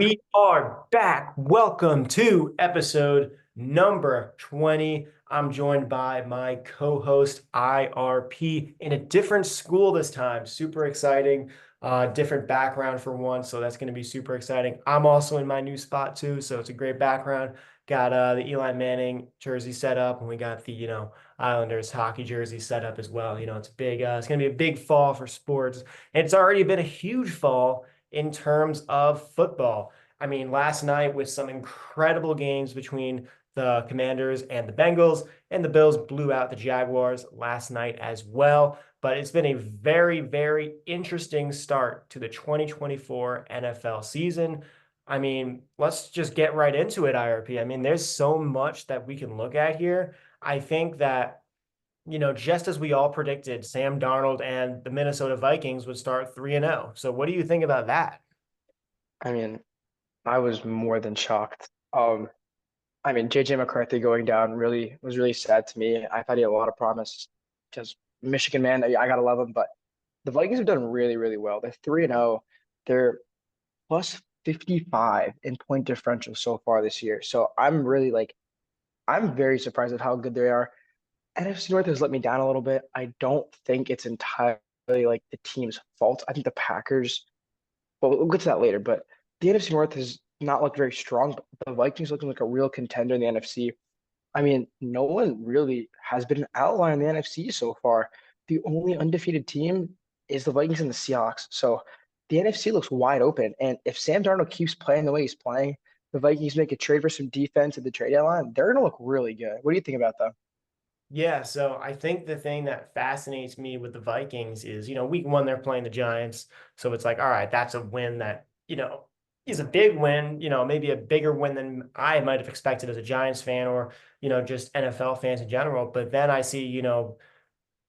We are back. Welcome to episode number 20. I'm joined by my co-host IRP in a different school this time. Super exciting. Different background for one, so that's going to be super exciting. I'm also in my new spot too, so it's a great background. Got the Eli Manning jersey set up, and we got the Islanders hockey jersey set up as well. It's big. It's going to be a big fall for sports, and it's already been a huge fall in terms of football. I mean, last night with some incredible games between the Commanders and the Bengals, and the Bills blew out the Jaguars last night as well. But it's been a very, very interesting start to the 2024 NFL season. I mean, let's just get right into it, IRP. I mean, there's so much that we can look at here. I think that just as we all predicted, Sam Darnold and the Minnesota Vikings would start 3-0. So what do you think about that? I mean, I was more than shocked. JJ McCarthy going down really was really sad to me. I thought he had a lot of promise. Just Michigan man, I gotta love him. But the Vikings have done really, really well. They're 3-0. They're plus 55 in point differential so far this year. So I'm very surprised at how good they are. NFC North has let me down a little bit. I don't think it's entirely like the team's fault. I think the Packers well, we'll get to that later, but the NFC North has not looked very strong, but the Vikings looking like a real contender in the NFC. I mean, no one really has been an outlier in the NFC so far. The only undefeated team is the Vikings and the Seahawks. So the NFC looks wide open. And if Sam Darnold keeps playing the way he's playing, the Vikings make a trade for some defense at the trade deadline, they're going to look really good. What do you think about them? Yeah, so I think the thing that fascinates me with the Vikings is, week one they're playing the Giants. So it's like, all right, that's a win that, is a big win, maybe a bigger win than I might have expected as a Giants fan or, just NFL fans in general. But then I see,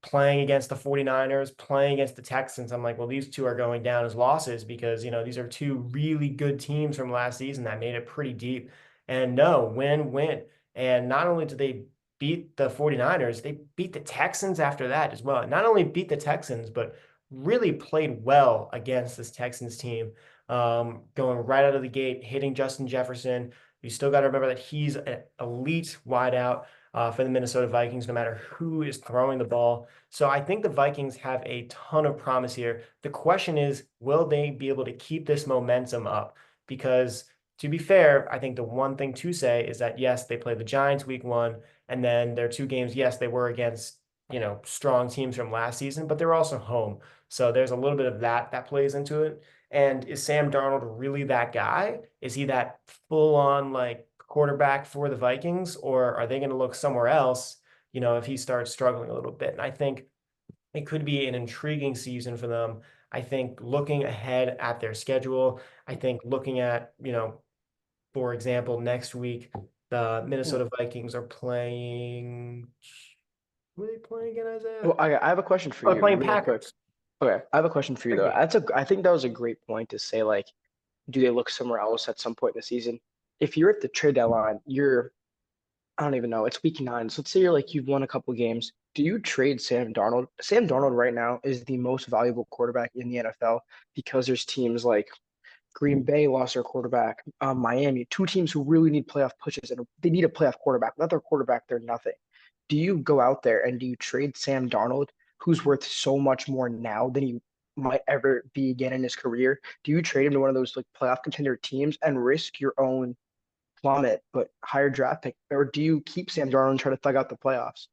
playing against the 49ers, playing against the Texans. I'm like, well, these two are going down as losses because, these are two really good teams from last season that made it pretty deep. And no, win, win. And not only did they beat the 49ers, they beat the Texans after that as well. And not only beat the Texans, but really played well against this Texans team, going right out of the gate, hitting Justin Jefferson. You still got to remember that he's an elite wideout for the Minnesota Vikings, no matter who is throwing the ball. So I think the Vikings have a ton of promise here. The question is, will they be able to keep this momentum up? Because to be fair, I think the one thing to say is that yes, they play the Giants week one, and then their two games, yes, they were against, strong teams from last season, but they're also home. So there's a little bit of that plays into it. And is Sam Darnold really that guy? Is he that full on like quarterback for the Vikings, or are they going to look somewhere else, if he starts struggling a little bit? And I think it could be an intriguing season for them. I think looking ahead at their schedule, I think looking at, for example, next week, the Minnesota Vikings are playing. Who are they playing again, Well, Isaiah? I have a question for Oh, they're you, playing real quick. Packers. Okay, I have a question for you Great though. game. I think that was a great point to say like do they look somewhere else at some point in the season? If you're at the trade deadline, I don't even know, it's week nine. So let's say you've won a couple games. Do you trade Sam Darnold? Sam Darnold right now is the most valuable quarterback in the NFL because there's teams like Green Bay lost their quarterback, Miami, two teams who really need playoff pushes and they need a playoff quarterback. Without their quarterback, they're nothing. Do you go out there and do you trade Sam Darnold, who's worth so much more now than he might ever be again in his career? Do you trade him to one of those like playoff contender teams and risk your own plummet, but higher draft pick? Or do you keep Sam Darnold and try to thug out the playoffs?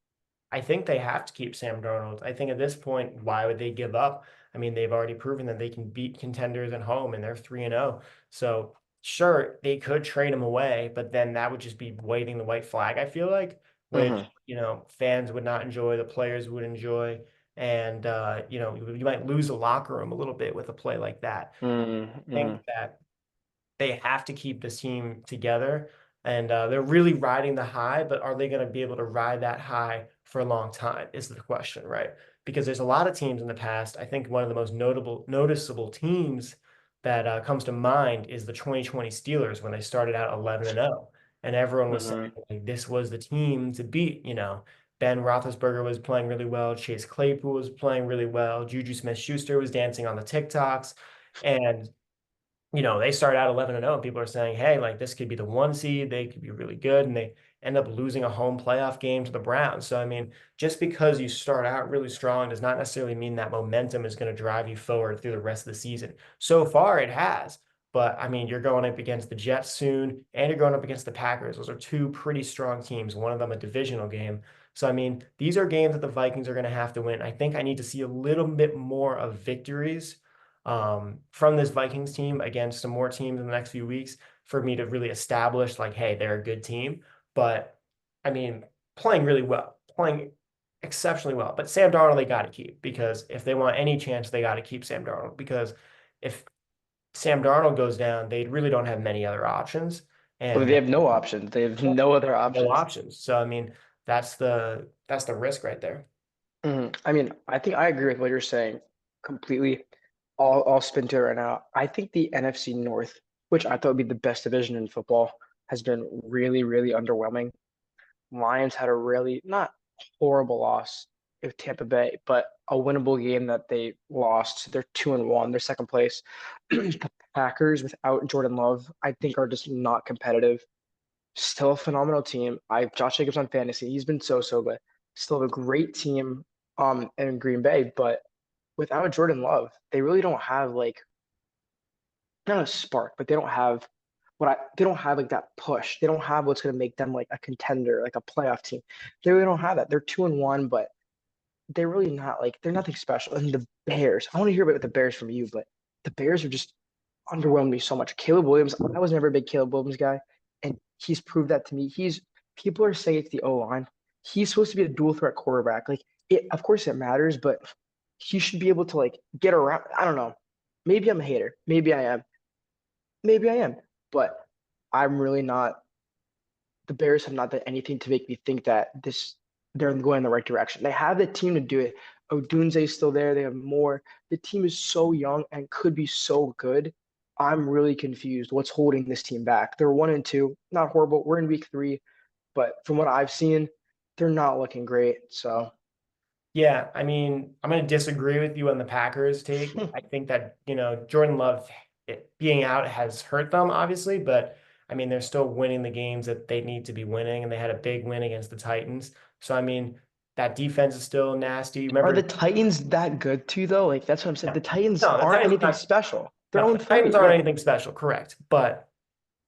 I think they have to keep Sam Darnold. I think at this point, why would they give up? I mean, they've already proven that they can beat contenders at home and they're 3-0. So sure, they could trade him away, but then that would just be waving the white flag, I feel like, which, Hmm. fans would not enjoy, the players would enjoy. And you might lose the locker room a little bit with a play like that. I Mm-hmm. think that they have to keep this team together. And they're really riding the high, but are they going to be able to ride that high for a long time is the question, right? Because there's a lot of teams in the past. I think one of the most noticeable teams that comes to mind is the 2020 Steelers when they started out 11-0. And everyone was saying Hmm. like, this was the team to beat. Ben Roethlisberger was playing really well. Chase Claypool was playing really well. Juju Smith-Schuster was dancing on the TikToks. And they start out 11-0 and people are saying, hey, like this could be the one seed, they could be really good, and they end up losing a home playoff game to the Browns. So I mean, just because you start out really strong does not necessarily mean that momentum is going to drive you forward through the rest of the season. So far it has. But I mean, you're going up against the Jets soon, and you're going up against the Packers. Those are two pretty strong teams, one of them a divisional game. So I mean, these are games that the Vikings are going to have to win. I think I need to see a little bit more of victories from this Vikings team against some more teams in the next few weeks for me to really establish like, hey, they're a good team. But I mean, playing really well, playing exceptionally well. But Sam Darnold, they got to keep because if they want any chance, they got to keep Sam Darnold because if Sam Darnold goes down, they really don't have many other options. Well, And they have no options. They have no other no options. options. So I mean, that's the risk right there. I mean, I think I agree with what you're saying completely. I'll spin to it right now. I think the NFC North, which I thought would be the best division in football, has been really, really underwhelming. Lions had a really not horrible loss with Tampa Bay, but a winnable game that they lost. They're 2-1. They're second place. The Packers without Jordan Love, I think, are just not competitive. Still a phenomenal team. I have Josh Jacobs on fantasy. He's been so good. Still a great team in Green Bay, but without Jordan Love, they really don't have like not a spark, but they don't have they don't have like that push. They don't have what's going to make them like a contender, like a playoff team. They really don't have that. They're 2-1, but they're really not like they're nothing special. And the Bears, I want to hear about the Bears from you, but the Bears are just underwhelmed me so much. Caleb Williams, I was never a big Caleb Williams guy, and he's proved that to me. He's people are saying it's the O line. He's supposed to be a dual threat quarterback. Like it, of course it matters, but he should be able to like get around. I don't know. Maybe I'm a hater. Maybe I am. Maybe I am. But I'm really not. The Bears have not done anything to make me think that they're going in the right direction. They have the team to do it. Odunze's still there. They have more. The team is so young and could be so good. I'm really confused. What's holding this team back? They're 1-2, not horrible. We're in week 3, but from what I've seen, they're not looking great. So Yeah, I mean, I'm going to disagree with you on the Packers take. I think that, Jordan Love being out has hurt them, obviously, but I mean, they're still winning the games that they need to be winning, and they had a big win against the Titans. So, I mean, that defense is still nasty. are the Remember, Titans that good too, though? Like that's what I'm saying. no, The Titans no, the aren't Titans are anything not, special. They're no, on the Titans 3. aren't Yeah. anything special, correct. But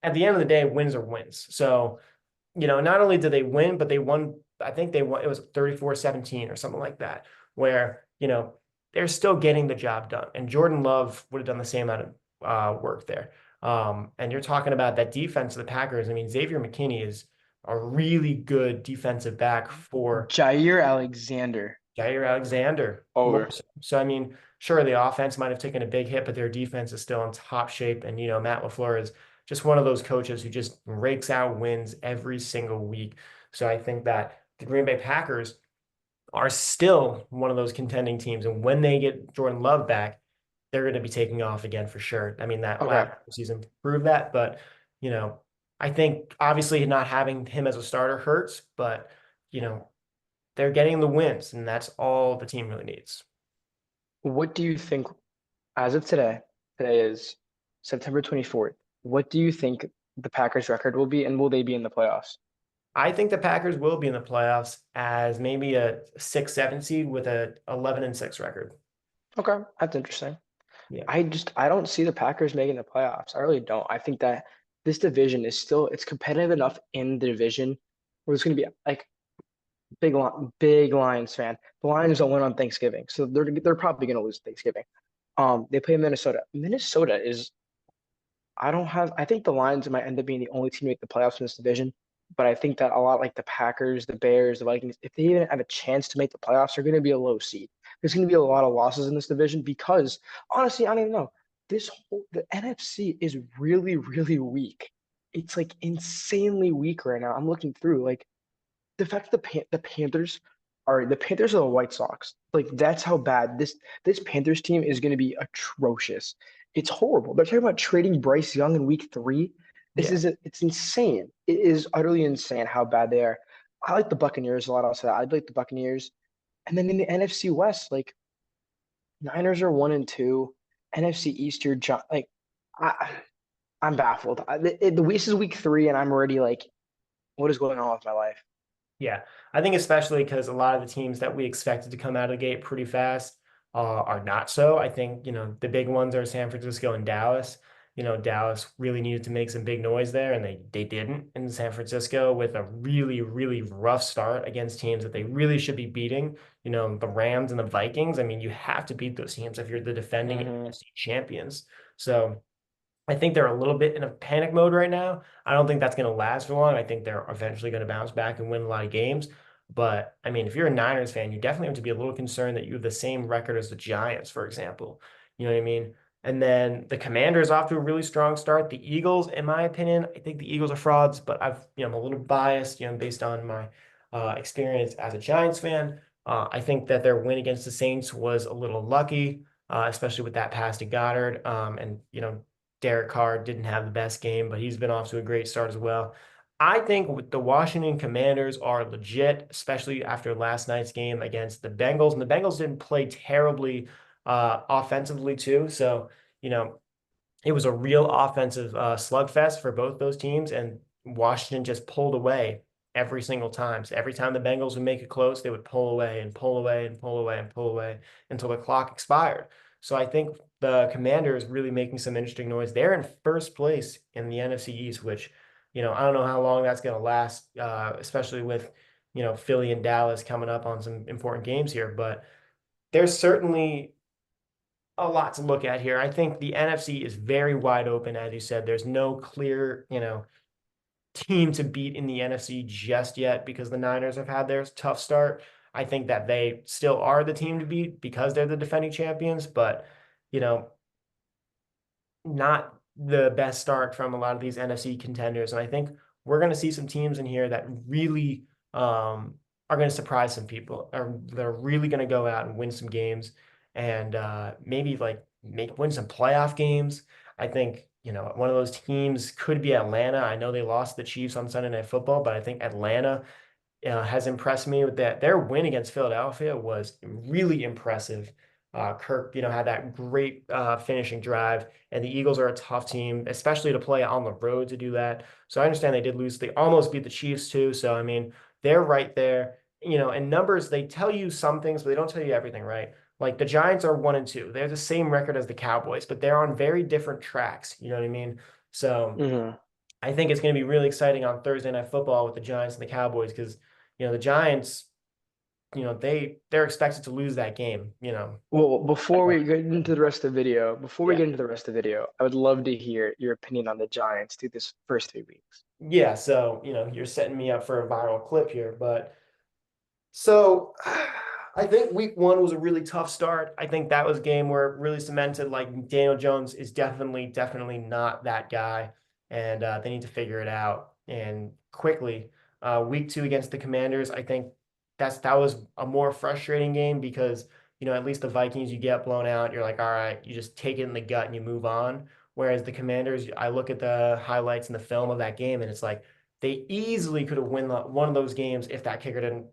at the end of the day, wins are wins. So, not only did they win, but they won, I think they won, it was 34-17 or something like that, where, they're still getting the job done. And Jordan Love would have done the same amount of work there. And you're talking about that defense of the Packers. I mean, Xavier McKinney is a really good defensive back for Jair Alexander Jair Alexander. More over. so, I mean, sure, the offense might have taken a big hit, but their defense is still in top shape. And, Matt LaFleur is just one of those coaches who just rakes out wins every single week. So I think that the Green Bay Packers are still one of those contending teams. And when they get Jordan Love back, they're going to be taking off again for sure. I mean, that Okay. last season proved that, but, you know, I think obviously not having him as a starter hurts, but, you know, they're getting the wins, and that's all the team really needs. What do you think as of today? Today is September 24th. What do you think the Packers record will be, and will they be in the playoffs? I think the Packers will be in the playoffs as maybe a 6-7 seed with a 11-6 record. Okay, that's interesting. Yeah. I don't see the Packers making the playoffs. I really don't. I think that this division is still it's competitive enough in the division where it's going to be like big Lions fan. The Lions don't win on Thanksgiving, so they're probably going to lose Thanksgiving. They play Minnesota. Minnesota is I don't have. I think the Lions might end up being the only team to make the playoffs in this division. But I think that a lot like the Packers, the Bears, the Vikings, if they even have a chance to make the playoffs, they're going to be a low seed. There's going to be a lot of losses in this division because honestly, I don't even know. The NFC is really, really weak. It's like insanely weak right now. I'm looking through like the fact that the Panthers are the White Sox. Like that's how bad this Panthers team is going to be atrocious. It's horrible. They're talking about trading Bryce Young in week 3. Yeah. It's insane. It is utterly insane how bad they are. I like the Buccaneers a lot. Also, I'd like the Buccaneers. And then in the NFC West, like Niners are 1-2. NFC East, like I I'm baffled. This is week 3, and I'm already like, what is going on with my life? Yeah, I think especially because a lot of the teams that we expected to come out of the gate pretty fast are not so. I think, the big ones are San Francisco and Dallas. Dallas really needed to make some big noise there, and they didn't in San Francisco with a really, really rough start against teams that they really should be beating. The Rams and the Vikings. I mean, you have to beat those teams if you're the defending Hmm. NFC champions. So I think they're a little bit in a panic mode right now. I don't think that's going to last for long. I think they're eventually going to bounce back and win a lot of games. But I mean, if you're a Niners fan, you definitely have to be a little concerned that you have the same record as the Giants, for example. You know what I mean? And then the Commanders off to a really strong start. The Eagles, in my opinion, I think the Eagles are frauds, but I'm a little biased, based on my experience as a Giants fan. I think that their win against the Saints was a little lucky, especially with that pass to Goddard. And Derek Carr didn't have the best game, but he's been off to a great start as well. I think the Washington Commanders are legit, especially after last night's game against the Bengals. And the Bengals didn't play terribly offensively, too. So, you know, it was a real offensive slugfest for both those teams, and Washington just pulled away every single time. So every time the Bengals would make it close, they would pull away and pull away and pull away and pull away until the clock expired. So I think the Commanders really making some interesting noise. They're in first place in the NFC East, which, I don't know how long that's going to last, especially with, Philly and Dallas coming up on some important games here. But there's certainly a lot to look at here. I think the NFC is very wide open, as you said. There's no clear, team to beat in the NFC just yet because the Niners have had their tough start. I think that they still are the team to beat because they're the defending champions, but you know, not the best start from a lot of these NFC contenders. And I think we're going to see some teams in here that really are going to surprise some people. They're really going to go out and win some games and maybe like win some playoff games. I think, one of those teams could be Atlanta. I know they lost the Chiefs on Sunday Night Football, but I think Atlanta has impressed me with that. Their win against Philadelphia was really impressive. Kirk, had that great finishing drive, and the Eagles are a tough team, especially to play on the road to do that. So I understand they did lose. They almost beat the Chiefs too. So I mean, they're right there. And numbers, they tell you some things, but they don't tell you everything, right? Like the Giants are 1-2. They're the same record as the Cowboys, but they're on very different tracks. You know what I mean? So Hmm. I think it's going to be really exciting on Thursday Night Football with the Giants and the Cowboys because the Giants, they're expected to lose that game. Well, before we get into the rest of the video, Yeah, I would love to hear your opinion on the Giants through this first 3 weeks. yeah. So you're setting me up for a viral clip here, but so I think week one was a really tough start. I think that was a game where it really cemented like Daniel Jones is definitely, definitely not that guy. And they need to figure it out and quickly. Week two against the Commanders, I think that was a more frustrating game because, at least the Vikings, you get blown out. You're like, all right, you just take it in the gut and you move on. Whereas the Commanders, I look at the highlights and the film of that game and it's like, they easily could have won one of those games if that kicker didn't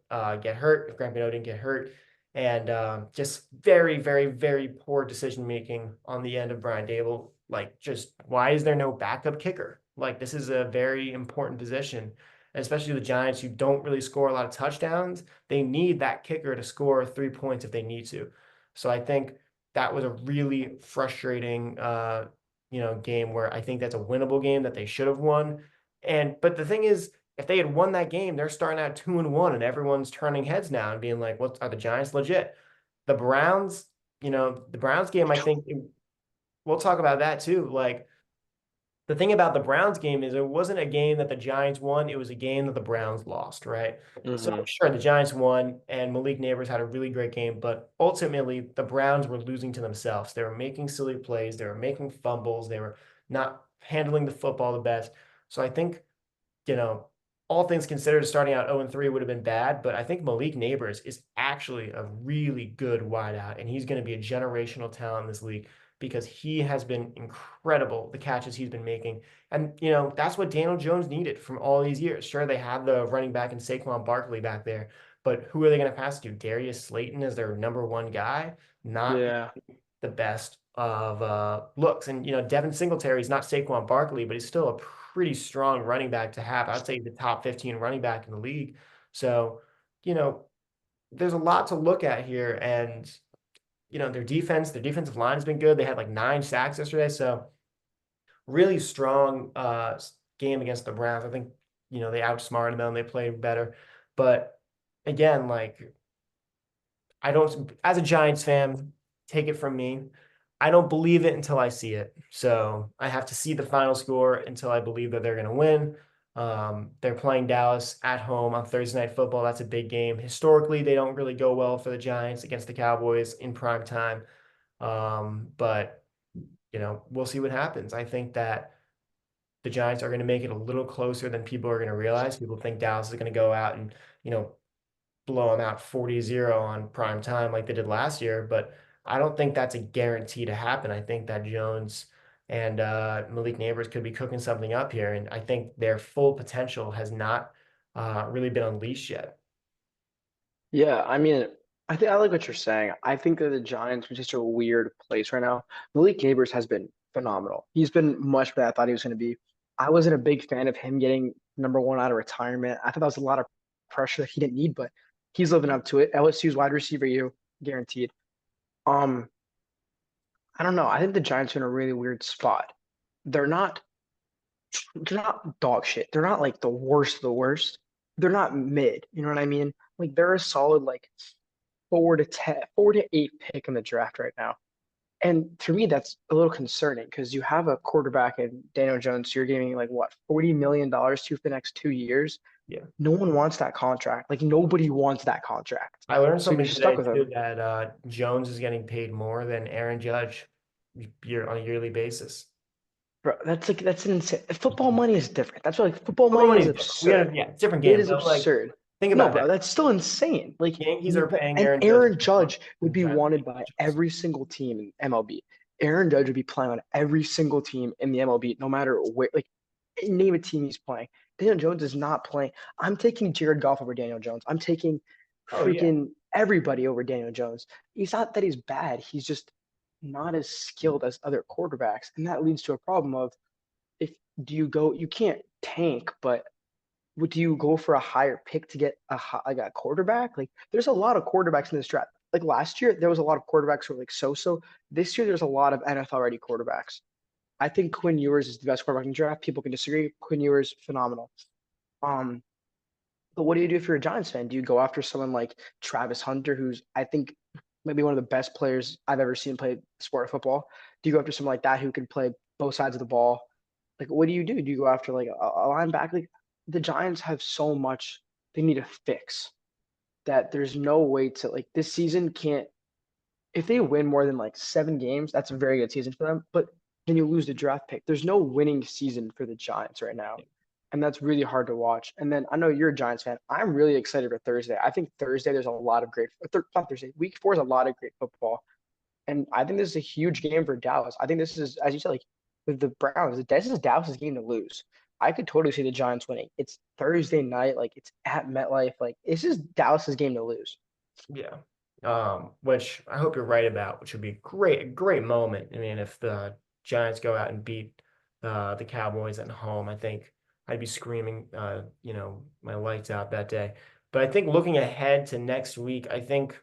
get hurt, if Grant Gano didn't get hurt. And just very, very, very poor decision making on the end of Brian Dable. Like, just why is there no backup kicker? Like, this is a very important position, especially the Giants who don't really score a lot of touchdowns. They need that kicker to score 3 points if they need to. So I think that was a really frustrating, game where I think that's a winnable game that they should have won. But the thing is, if they had won that game, they're starting out 2-1, and everyone's turning heads now and being like, "What are the Giants legit?" The Browns, the Browns game, I think we'll talk about that too. Like the thing about the Browns game is it wasn't a game that the Giants won; it was a game that the Browns lost, right? So Hmm. sure, the Giants won, and Malik Neighbors had a really great game, but ultimately the Browns were losing to themselves. They were making silly plays, they were making fumbles, they were not handling the football the best. So I think you know, all things considered, starting out 0-3 would have been bad, but I think Malik Neighbors is actually a really good wideout, and he's going to be a generational talent in this league because he has been incredible, the catches he's been making. And, that's what Daniel Jones needed from all these years. Sure, they had the running back and Saquon Barkley back there, but who are they going to pass to? Darius Slayton is their number one guy, not Yeah. the best looks. And Devin Singletary is not Saquon Barkley, but he's still a pretty strong running back to have. I'd say the top 15 running back in the league. So, you know, there's a lot to look at here. And, their defensive line has been good. They had like 9 sacks yesterday. So really strong game against the Browns. I think, they outsmarted them, they played better. But again, like I don't, as a Giants fan, take it from me. I don't believe it until I see it. So I have to see the final score until I believe that they're going to win. They're playing Dallas at home on Thursday Night Football. That's a big game. Historically, they don't really go well for the Giants against the Cowboys in prime time. But we'll see what happens. I think that the Giants are going to make it a little closer than people are going to realize. People think Dallas is going to go out and, blow them out 40-0 on prime time like they did last year, but I don't think that's a guarantee to happen. I think that Jones and Malik Neighbors could be cooking something up here, and I think their full potential has not really been unleashed yet. Yeah, I mean, I think I like what you're saying. I think that the Giants are just a weird place right now. Malik Neighbors has been phenomenal. He's been much better than I thought he was going to be. I wasn't a big fan of him getting number one out of retirement. I thought that was a lot of pressure that he didn't need, but he's living up to it. LSU's wide receiver, you guaranteed. Um, I don't know. I think the Giants are in a really weird spot. They're not they're not dog shit. They're not like the worst of the worst. They're not mid. You know what I mean? Like they're a solid like 4 to 10, 4 to 8 pick in the draft right now. And for me, that's a little concerning because you have a quarterback in Daniel Jones. You're giving like what, $40 million to for the next 2 years. Yeah. No one wants that contract. Like nobody wants that contract. I learned So you're something stuck today with too him. that Jones is getting paid more than Aaron Judge on a yearly basis. Bro, that's an insane. Football money is different. That's why like football Football money money is is different. We absurd. have, yeah, it's a different It game, is but like absurd. think No, about bro, that. that's still insane. Like Yankees you are paying and Aaron Judge Aaron more Judge would than be Giants wanted by Angels. every single team in MLB. Aaron Judge would be playing on every single team in the MLB, no matter where. Like name a team he's playing. Daniel Jones is not playing. I'm taking Jared Goff over Daniel Jones. I'm taking Oh yeah. freaking everybody over Daniel Jones. It's not that he's bad. He's just not as skilled as other quarterbacks, and that leads to a problem of if do you go you can't tank, but would you go for a higher pick to get like a quarterback? Like there's a lot of quarterbacks in this draft. Like last year there was a lot of quarterbacks who were like so. This year there's a lot of NFL ready quarterbacks. I think Quinn Ewers is the best quarterback in the draft. People can disagree. Quinn Ewers phenomenal. Um, but what do you do if you're a Giants fan? Do you go after someone like Travis Hunter, who's I think maybe one of the best players I've ever seen play the sport of football? Do you go after someone like that who can play both sides of the ball? Like, what do you do? Do you go after like a linebacker? Like, the Giants have so much they need to fix that there's no way to like this season can't if they win more than like 7 games, that's a very good season for them. But then you lose the draft pick. There's no winning season for the Giants right now. And that's really hard to watch. And then I know you're a Giants fan. I'm really excited for Thursday. I think Thursday there's a lot of great, not Thursday, week 4 is a lot of great football. And I think this is a huge game for Dallas. I think this is, as you said, like with the Browns, this is Dallas's game to lose. I could totally see the Giants winning. It's Thursday night, like it's at MetLife. Like this is Dallas's game to lose. Yeah. Which I hope you're right about, which would be great, a great moment. I mean, if the Giants go out and beat the Cowboys at home, I think I'd be screaming, my lights out that day. But I think looking ahead to next week, I think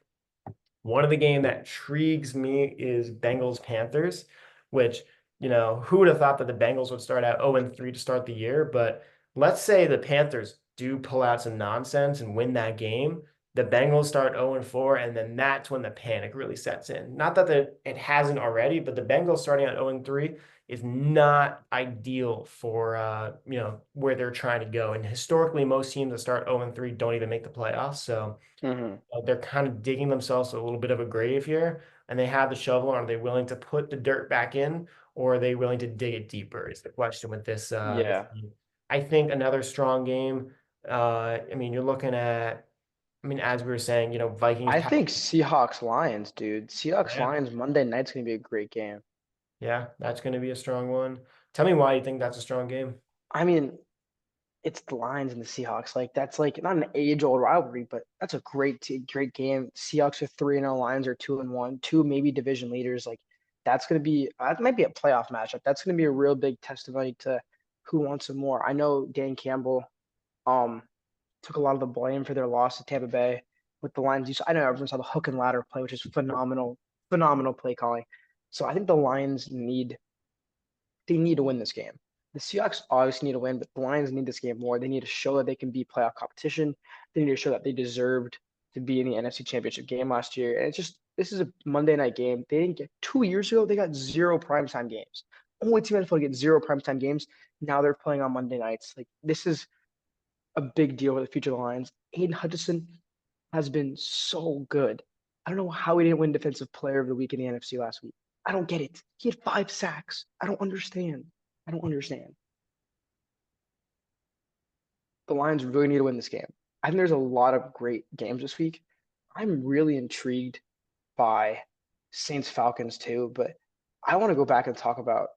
one of the game that intrigues me is Bengals Panthers, which, who would have thought that the Bengals would start out 0-3 to start the year? But let's say the Panthers do pull out some nonsense and win that game. The Bengals start 0-4, and then that's when the panic really sets in. Not that it hasn't already, but the Bengals starting at 0-3 is not ideal for where they're trying to go. And historically, most teams that start 0-3 don't even make the playoffs. So Mm-hmm. they're kind of digging themselves a little bit of a grave here, and they have the shovel. Are they willing to put the dirt back in, or are they willing to dig it deeper? Is the question with this Yeah. team. I think another strong game. I mean, you're looking at. I mean, as we were saying, Vikings. I think Seahawks Lions, dude. Seahawks Yeah, Lions Monday night's gonna be a great game. yeah, that's going to be a strong one. Tell me why you think that's a strong game. I mean, it's the Lions and the Seahawks. Like that's like not an age-old rivalry, but that's a great game. Seahawks are 3-0, Lions are 2-1, two maybe division leaders. Like that's going to be that might be a playoff matchup. That's going to be a real big testimony to who wants some more. I know Dan Campbell um took a lot of the blame for their loss to Tampa Bay with the Lions. I know everyone saw the hook and ladder play, which is phenomenal, phenomenal play calling. So I think the Lions need to win this game. The Seahawks obviously need to win, but the Lions need this game more. They need to show that they can be playoff competition. They need to show that they deserved to be in the NFC Championship game last year. And it's just this is a Monday night game. They didn't get 2 years ago. They got zero primetime games. Only team in the NFL to get zero primetime games. Now they're playing on Monday nights. Like this is a big deal for the future of the Lions. Aiden Hutchinson has been so good. I don't know how he didn't win Defensive Player of the Week in the NFC last week. I don't get it. He had 5 sacks. I don't understand. I don't understand. The Lions really need to win this game. I think there's a lot of great games this week. I'm really intrigued by Saints Falcons too, but I want to go back and talk about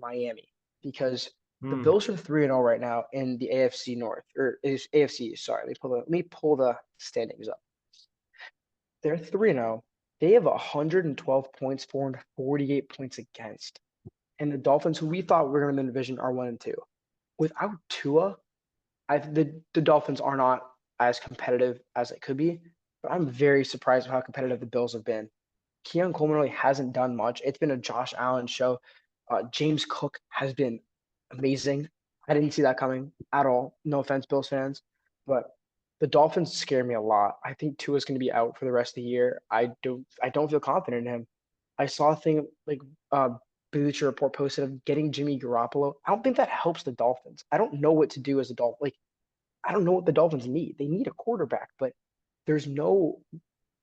Miami because the Hmm. Bills are 3-0 right now in the AFC North or is AFC. Sorry, let me pull the standings up. They're 3-0. They have 112 points, 448 points against. And the Dolphins, who we thought were going to win the division, are 1-2. Without Tua, the Dolphins are not as competitive as they could be, but I'm very surprised with how competitive the Bills have been. Keon Coleman really hasn't done much. It's been a Josh Allen show. James Cook has been amazing. I didn't see that coming at all. No offense, Bills fans, but the Dolphins scare me a lot. I think Tua is going to be out for the rest of the year. I don't feel confident in him. I saw a thing like Bleacher Report posted of getting Jimmy Garoppolo. I don't think that helps the Dolphins. I don't know what to do as a Dolphin. Like I don't know what the Dolphins need. They need a quarterback, but there's no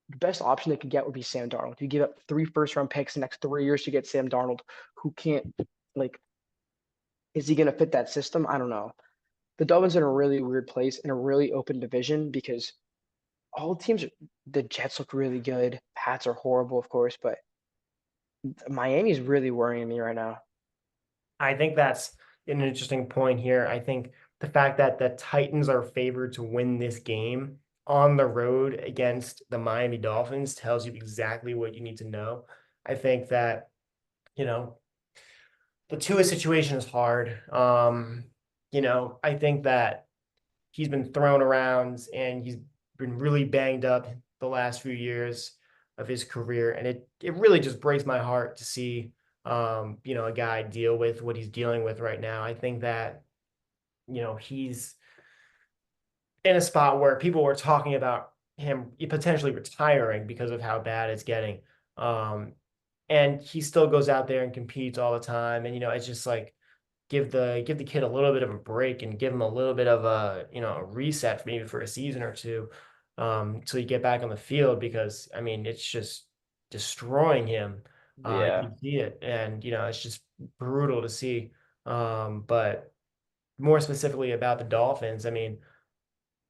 the best option they could get would be Sam Darnold. You give up 3 first-round picks the next 3 years to get Sam Darnold, who can't like is he going to fit that system? I don't know. The Dolphins are in a really weird place in a really open division because all teams, the Jets look really good. Pats are horrible, of course, but Miami's really worrying me right now. I think that's an interesting point here. I think the fact that the Titans are favored to win this game on the road against the Miami Dolphins tells you exactly what you need to know. I think that, you know, the Tua situation is hard. I think that he's been thrown around and he's been really banged up the last few years of his career. And it really just breaks my heart to see a guy deal with what he's dealing with right now. I think that, he's in a spot where people were talking about him potentially retiring because of how bad it's getting. Um, and he still goes out there and competes all the time. And, it's just like give the kid a little bit of a break and give him a little bit of a reset maybe for a season or two, till you get back on the field because I mean it's just destroying him. You Yeah. can see it, and it's just brutal to see. But more specifically about the Dolphins, I mean,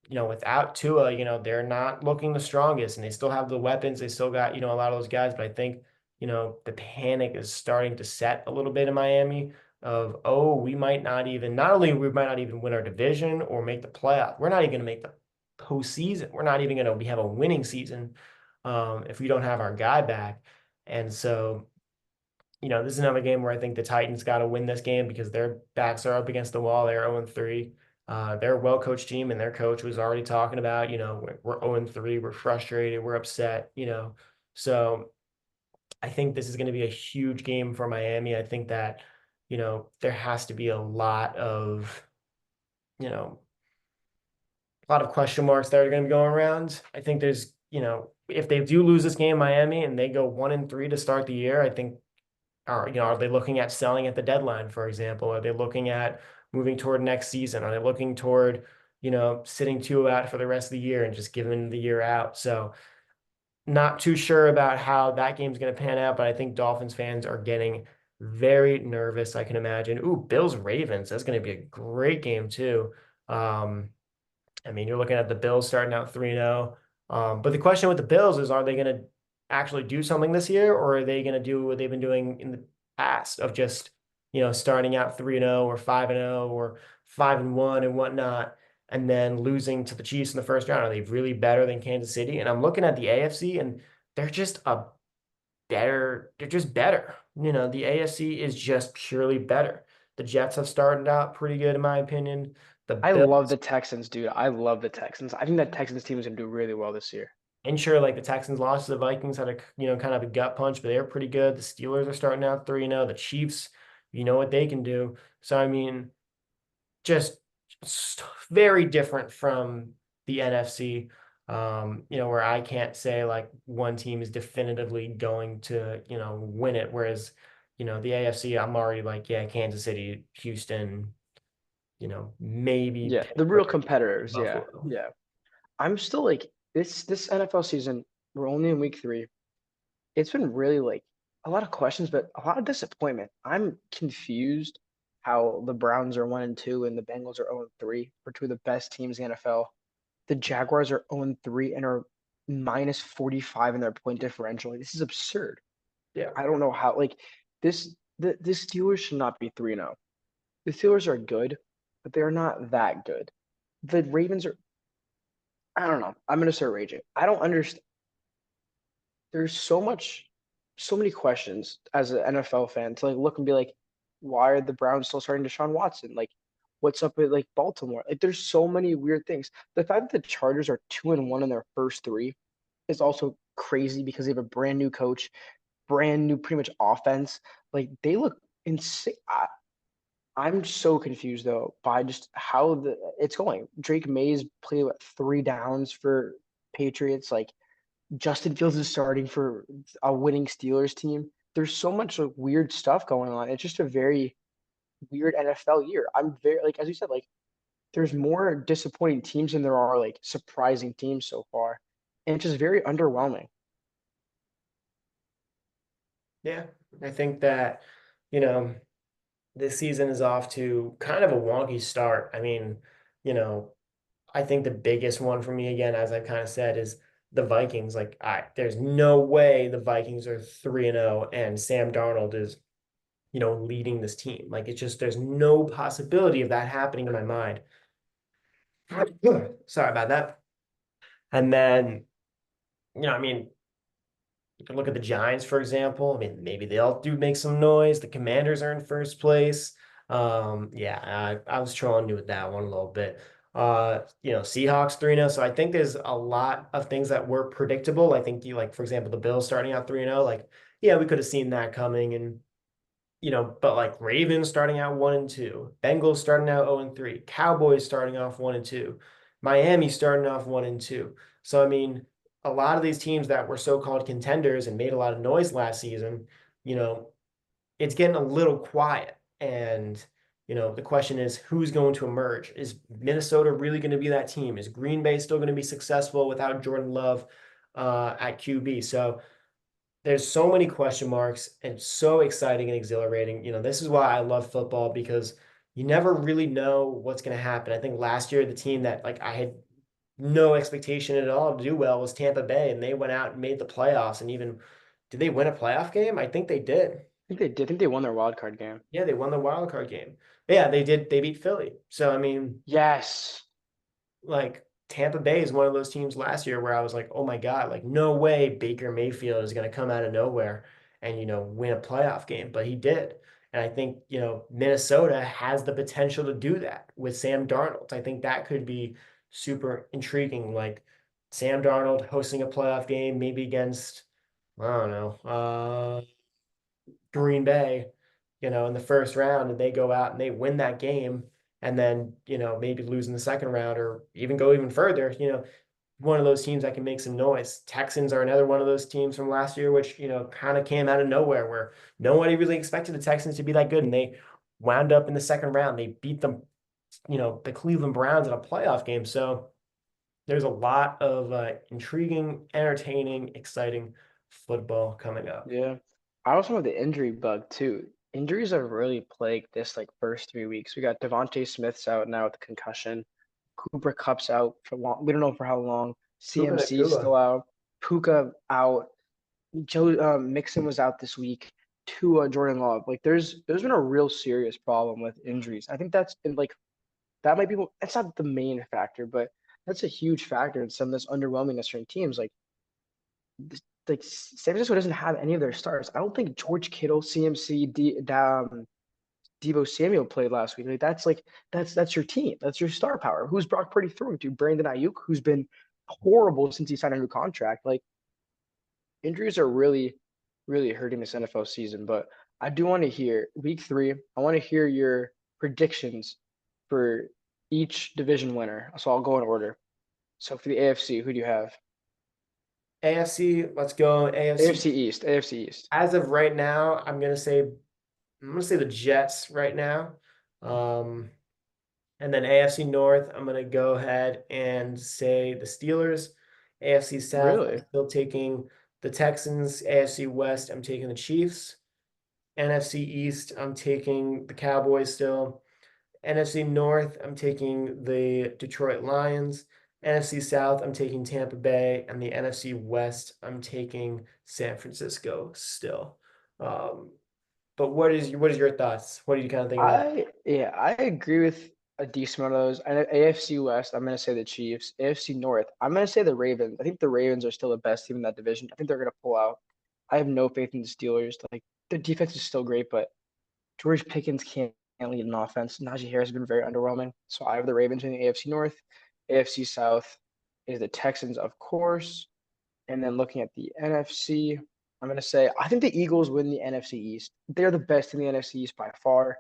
without Tua, they're not looking the strongest and they still have the weapons. They still got, a lot of those guys, but I think, the panic is starting to set a little bit in Miami of, oh, not only we might not even win our division or make the playoff, we're not even going to make the postseason. We're not even going to have a winning season, if we don't have our guy back. And so, this is another game where I think the Titans got to win this game because their backs are up against the wall. They're 0-3. They're a well-coached team, and their coach was already talking about, we're 0-3, we're frustrated, we're upset, So I think this is going to be a huge game for Miami. I think that, there has to be a lot of question marks that are going to be going around. I think there's, if they do lose this game, Miami, and they go 1-3 to start the year, I think are they looking at selling at the deadline, for example? Are they looking at moving toward next season? Are they looking toward, sitting two out for the rest of the year and just giving the year out? So not too sure about how that game's going to pan out, but I think Dolphins fans are getting very nervous, I can imagine. Ooh, Bills Ravens. That's going to be a great game too. Um, I mean, you're looking at the Bills starting out 3-0. But the question with the Bills is, are they going to actually do something this year, or are they going to do what they've been doing in the past of just, starting out 3-0 or 5-0 or 5-1 and whatnot, and then losing to the Chiefs in the first round? Are they really better than Kansas City? And I'm looking at the AFC, and they're just better. They're just better. the AFC is just purely better. The Jets have started out pretty good, in my opinion. The I love Bills, the Texans, dude. I love the Texans. I think that Texans team is gonna do really well this year. and sure, like the Texans lost to the Vikings, had a kind of a gut punch, but they're pretty good. The Steelers are starting out 3-0. The Chiefs, you know what they can do. So I mean, just very different from the NFC. Where I can't say like one team is definitively going to, win it. Whereas, the AFC, I'm already like, yeah, Kansas City, Houston, maybe Yeah, the real Pittsburgh, competitors. Yeah, Buffalo. yeah. I'm still like this NFL season. We're only in week 3. It's been really like a lot of questions, but a lot of disappointment. I'm confused how the Browns are 1-2 and the Bengals are 0-3 for two of the best teams in the NFL. The Jaguars are 0-3 and are minus 45 in their point differential. Like, this is absurd. Yeah. I don't know how like the Steelers should not be 3-0. The Steelers are good, but they're not that good. The Ravens are I don't know. I'm gonna start raging. I don't understand. There's so many questions as an NFL fan to like look and be like, why are the Browns still starting Deshaun Watson? Like, what's up with like Baltimore? Like, there's so many weird things. The fact that the Chargers are 2-1 in their first 3 is also crazy because they have a brand new coach, brand new pretty much offense. Like, they look insane. I'm so confused though by just how it's going. Drake Mays played what 3 downs for Patriots. Like Justin Fields is starting for a winning Steelers team. There's so much like, weird stuff going on. It's just a very weird NFL year. I'm very like as you said, like there's more disappointing teams than there are like surprising teams so far, and it's just very underwhelming. Yeah. I think that, you know, this season is off to kind of a wonky start. I mean, you know, I think the biggest one for me again, as I've kind of said, is the Vikings. Like, there's no way the Vikings are 3-0 and Sam Darnold is, leading this team. Like, it's just there's no possibility of that happening in my mind. Sorry about that. And then, I mean, you can look at the Giants, for example. I mean, maybe they'll do make some noise. The Commanders are in first place. Yeah, I was trolling you with that one a little bit. Seahawks 3-0. So I think there's a lot of things that were predictable. I think like, for example, the Bills starting out 3-0, like, yeah, we could have seen that coming. And but like Ravens starting out 1-2, Bengals starting out 0-3, Cowboys starting off 1-2, Miami starting off 1-2. So I mean, a lot of these teams that were so-called contenders and made a lot of noise last season, you know, it's getting a little quiet. And the question is who's going to emerge? Is Minnesota really going to be that team? Is Green Bay still going to be successful without Jordan Love at QB? So there's so many question marks and so exciting and exhilarating. This is why I love football because you never really know what's going to happen. I think last year the team that like I had no expectation at all to do well was Tampa Bay, and they went out and made the playoffs. And even did they win a playoff game? I think they did. I think they did. I think they won their wild card game. Yeah, they won the wild card game. Yeah, they did. They beat Philly. So I mean, Yes. like Tampa Bay is one of those teams last year where I was like, oh my God, like no way Baker Mayfield is going to come out of nowhere and, win a playoff game. But he did. And I think, Minnesota has the potential to do that with Sam Darnold. I think that could be super intriguing. Like Sam Darnold hosting a playoff game, maybe against, I don't know, Green Bay, in the first round, and they go out and they win that game, and then, maybe lose in the second round or even go even further, one of those teams that can make some noise. Texans are another one of those teams from last year, which, kind of came out of nowhere where nobody really expected the Texans to be that good. And they wound up in the second round. They beat them, the Cleveland Browns in a playoff game. So there's a lot of intriguing, entertaining, exciting football coming up. Yeah. I also have the injury bug too. Injuries have really plagued this like first 3 weeks. We got Devontae Smith's out now with concussion. Cooper Cup's out for long. We don't know for how long. Puka CMC's Nakua. still out. Puka out. Joe Mixon was out this week. Tua Jordan Love. Like there's been a real serious problem with injuries. I think that's in like that might be that's not the main factor, but that's a huge factor in some of this underwhelming of certain teams. Like like San Francisco doesn't have any of their stars. I don't think George Kittle, CMC, Debo Samuel played last week. That's your team. That's your star power. Who's Brock Purdy throwing to? Brandon Ayuk, who's been horrible since he signed a new contract. Like injuries are really hurting this NFL season. But I do want to hear week 3. I want to hear your predictions for each division winner. So I'll go in order. So for the AFC, who do you have? AFC, let's go. AFC. AFC East. AFC East. As of right now, I'm gonna say the Jets right now. Um, and then AFC North, I'm gonna go ahead and say the Steelers. AFC South, I'm Really? still taking the Texans. AFC West, I'm taking the Chiefs. NFC East, I'm taking the Cowboys still. NFC North, I'm taking the Detroit Lions. NFC South, I'm taking Tampa Bay, and the NFC West, I'm taking San Francisco still. Um, but what is your thoughts? What do you kind of think about? I agree with a decent amount of those. And AFC West, I'm gonna say the Chiefs. AFC North, I'm gonna say the Ravens. I think the Ravens are still the best team in that division. I think they're gonna pull out. I have no faith in the Steelers. Like their defense is still great, but George Pickens can't lead an offense. Najee Harris has been very underwhelming. So I have the Ravens in the AFC North. AFC South is the Texans, of course. And then looking at the NFC, I'm gonna say I think the Eagles win the NFC East. They're the best in the NFC East by far.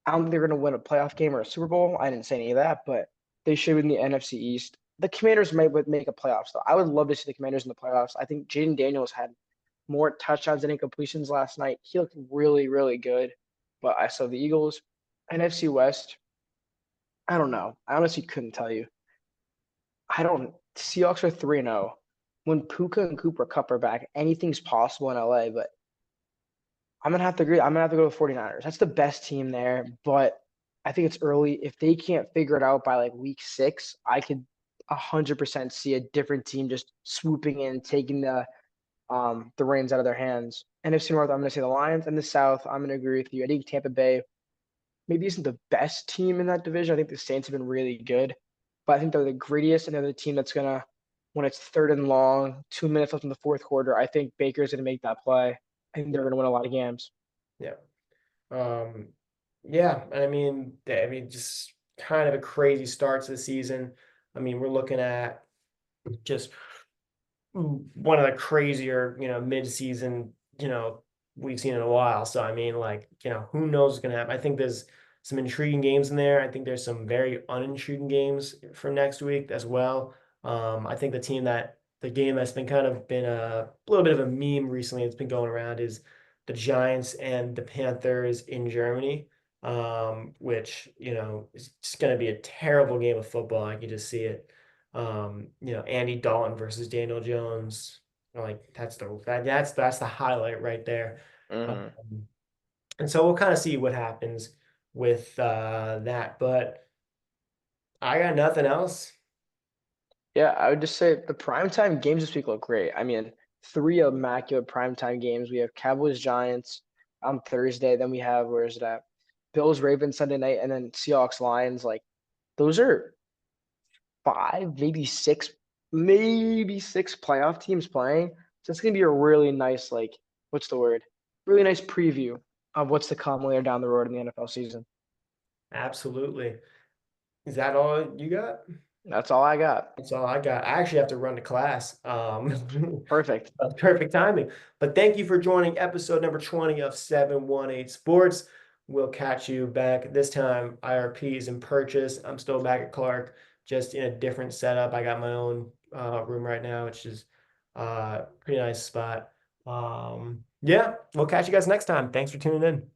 I don't think they're going to win a playoff game or a Super Bowl. I didn't say any of that, but they should win the NFC East. The Commanders might make a playoffs though. I would love to see the Commanders in the playoffs. I think Jaden Daniels had more touchdowns than incompletions last night. He looked really good. But I saw the Eagles, NFC West. I don't know. I honestly couldn't tell you. I don't. Seahawks are 3-0. When Puka and Cooper Cup are back, anything's possible in LA. But I'm gonna have to agree. I'm gonna have to go with 49ers. That's the best team there, but I think it's early. If they can't figure it out by like week 6, I could 100% see a different team just swooping in, taking the reins out of their hands. NFC North, I'm gonna say the Lions, and the South, I'm gonna agree with you. I think Tampa Bay maybe isn't the best team in that division. I think the Saints have been really good, but I think they're the grittiest, and they're the team that's gonna when it's third and long, 2 minutes left in the fourth quarter. I think Baker's gonna make that play. I think they're gonna win a lot of games. Yeah. Um, yeah, and just kind of a crazy start to the season. I mean, we're looking at just one of the crazier, mid-season, we've seen in a while. So I mean, like, who knows what's gonna happen? I think there's some intriguing games in there. I think there's some very unintriguing games for next week as well. I think the game that's been kind of been a little bit of a meme recently, it's been going around is the Giants and the Panthers in Germany. Which, is just gonna be a terrible game of football. I can just see it. Andy Dalton versus Daniel Jones. Like that's the highlight right there. Mhm. Um, and so we'll kind of see what happens with that. But I got nothing else. Yeah, I would just say the primetime games this week look great. I mean, 3 immaculate primetime games. We have Cowboys Giants on Thursday. Then we have where is it at? Bills Ravens Sunday night, and then Seahawks Lions. Like those are 5, maybe six playoff teams playing. So it's gonna be a really nice what's the word? Really nice preview of what's to come later down the road in the NFL season. Absolutely. Is that all you got? That's all I got. That's all I got. I actually have to run to class. Perfect. That's perfect timing. But thank you for joining episode number 20 of 718 Sports. We'll catch you back this time. IRPs in purchase. I'm still back at Clark, just in a different setup. I got my own room right now, which is pretty nice spot. Yeah, we'll catch you guys next time. Thanks for tuning in.